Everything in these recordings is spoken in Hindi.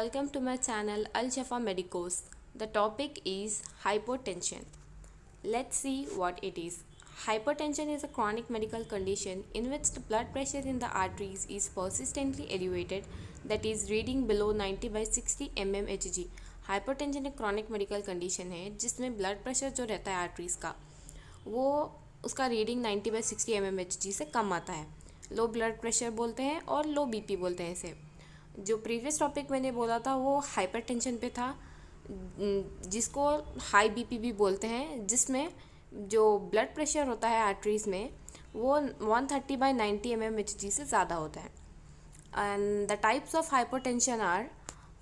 welcome to my channel Al Shafa Medicos. The topic is hypertension. Let's see what it is. Hypertension is a chronic medical condition in which the blood pressure in the arteries is persistently elevated, that is reading below 90 by 60 mmHg. Hypertension एक chronic medical condition है जिसमें blood pressure जो रहता है arteries का वो उसका रीडिंग 90 बाई 60 mmHg से कम आता है. लो ब्लड प्रेशर बोलते हैं और लो बीपी बोलते हैं इसे. जो प्रीवियस टॉपिक मैंने बोला था वो हाइपरटेंशन पे था, जिसको हाई बीपी भी बोलते हैं, जिसमें जो ब्लड प्रेशर होता है आर्टरीज में वो 130 बाई 90 mmHg से ज़्यादा होता है. And the types of hypertension are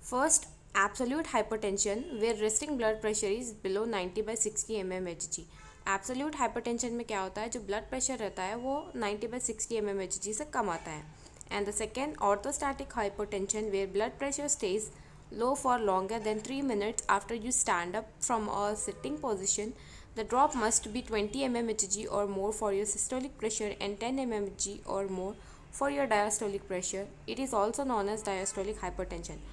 first absolute hypertension where resting blood pressure is below 90 by 60 mmHg. Absolute hypertension में क्या होता है, जो ब्लड प्रेशर रहता है वो 90 बाई 60 mmHg से कम आता है. And the second, orthostatic hypotension, where blood pressure stays low for longer than 3 minutes after you stand up from a sitting position. The drop must be 20 mmHg or more for your systolic pressure and 10 mmHg or more for your diastolic pressure. It is also known as diastolic hypertension.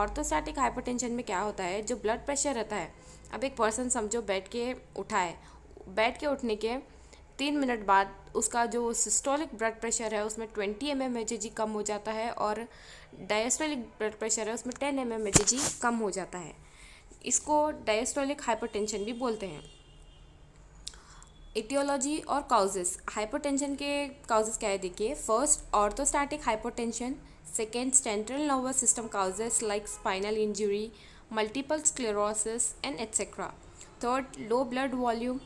Orthostatic hypertension में क्या होता है, जो ब्लड प्रेशर रहता है, अब एक पर्सन समझो बैठ के उठा है, बैठ के उठने के 3 मिनट बाद उसका जो सिस्टोलिक ब्लड प्रेशर है उसमें 20 mmHg कम हो जाता है और डायस्टोलिक ब्लड प्रेशर है उसमें 10 mmHg कम हो जाता है. इसको डायस्टोलिक हाइपरटेंशन भी बोलते हैं. इटियोलॉजी और काउजेस. हाइपरटेंशन के काउजेस क्या है देखिए. First, orthostatic hypertension. Second, central nervous system causes like spinal injury, multiple sclerosis and etcetera. Third, low blood volume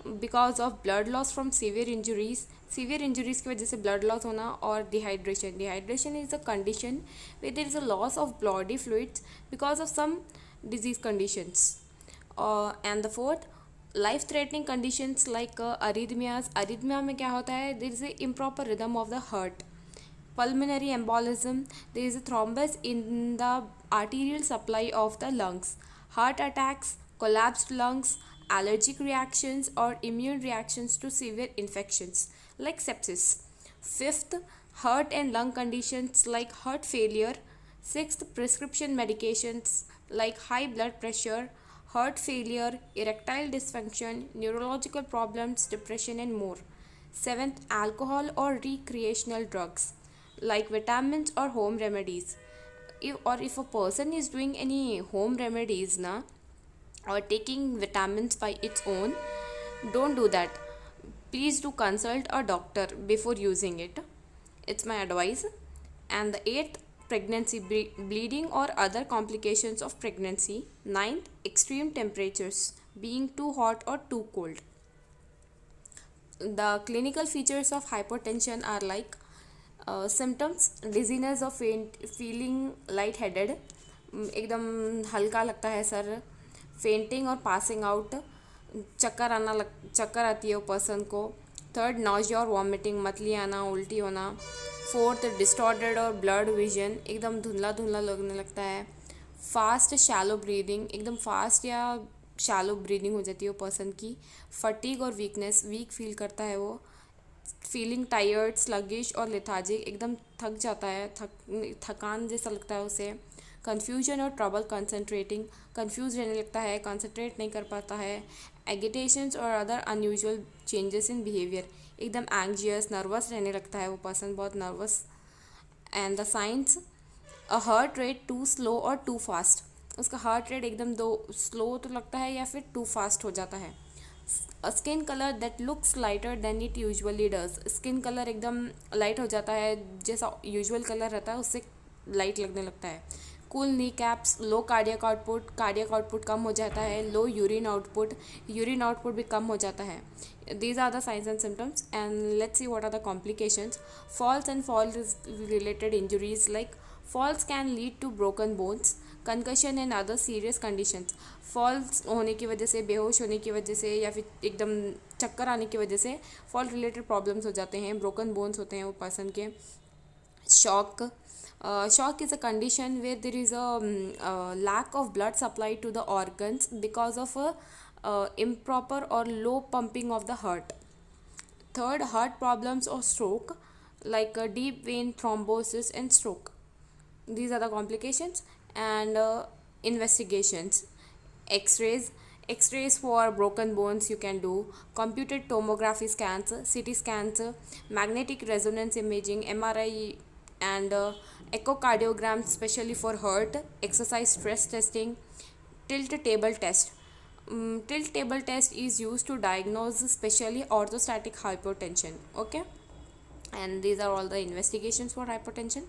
because of blood loss from severe injuries. Severe injuries की वजह से ब्लड लॉस होना. और dehydration. Dehydration is a condition where there is a loss of body fluids because of some disease conditions. And the fourth, life threatening conditions like arrhythmias. Arrhythmia में क्या होता है, there is a improper rhythm of the heart. pulmonary embolism, there is a thrombus in the arterial supply of the lungs. Heart attacks, collapsed lungs, allergic reactions or immune reactions to severe infections like sepsis. Fifth, heart and lung conditions like heart failure. Sixth, prescription medications like high blood pressure, heart failure, erectile dysfunction, neurological problems, depression and more. Seventh, alcohol or recreational drugs like vitamins or home remedies. If a person is doing any home remedies na or taking vitamins by its own, don't do that. Please do consult a doctor before using it. It's my advice. And the eighth, pregnancy bleeding or other complications of pregnancy. Ninth, extreme temperatures, being too hot or too cold. The clinical features of hypertension are like symptoms, dizziness और फीलिंग लाइट हेडेड, एकदम हल्का लगता है सर, फेंटिंग और पासिंग आउट, चक्कर आती है वो पर्सन को. थर्ड, नॉजिया और वॉमिटिंग, मतली आना, उल्टी होना. फोर्थ, डिस्टॉर्टेड और ब्लड विजन, एकदम धुंधला धुंधला लगने लगता है. फास्ट शैलो ब्रीदिंग, एकदम फास्ट या शैलो ब्रीदिंग हो जाती है वो पर्सन की. फटीग और वीकनेस, वीक फील करता है वो. फीलिंग टायर्ड, स्लगिश और लेथार्जिक, एकदम थक जाता है, थकान जैसा लगता है उसे. कन्फ्यूजन और ट्रबल कंसंट्रेटिंग, कन्फ्यूज रहने लगता है, कंसंट्रेट नहीं कर पाता है. एगिटेशंस और other unusual changes in behaviour, एकदम एंग्जियस, नर्वस रहने लगता है वो पर्सन, बहुत nervous. And the signs, a heart rate too slow और टू फास्ट, उसका हार्ट रेट एकदम स्लो तो लगता है या फिर टू फास्ट हो जाता है. Skin colour that looks lighter than it usually does, skin colour एकदम लाइट हो जाता है, जैसा यूजुअल कलर रहता है उससे लाइट लगने लगता है. कूल नी कैप्स, लो कार्डियक आउटपुट कम हो जाता है. लो यूरिन आउटपुट भी कम हो जाता है. These are the signs and symptoms. And let's see what are the complications. Falls and fall related injuries like falls can lead to broken bones, concussion and other serious conditions. Falls होने की वजह से, बेहोश होने की वजह से या फिर एकदम चक्कर आने की वजह से फॉल रिलेटेड प्रॉब्लम्स हो जाते हैं, ब्रोकन बोन्स होते हैं वो पर्सन के. Shock is a condition where there is a lack of blood supply to the organs because of improper or low pumping of the heart. Third, heart problems or stroke like deep vein thrombosis and stroke. These are the complications. And investigations, x-rays. X-rays for broken bones you can do, computed tomography scans, CT scans, magnetic resonance imaging, MRI, and echocardiograms, especially for heart, exercise stress testing, tilt table test. Tilt table test is used to diagnose especially orthostatic hypotension. Okay, and these are all the investigations for hypertension.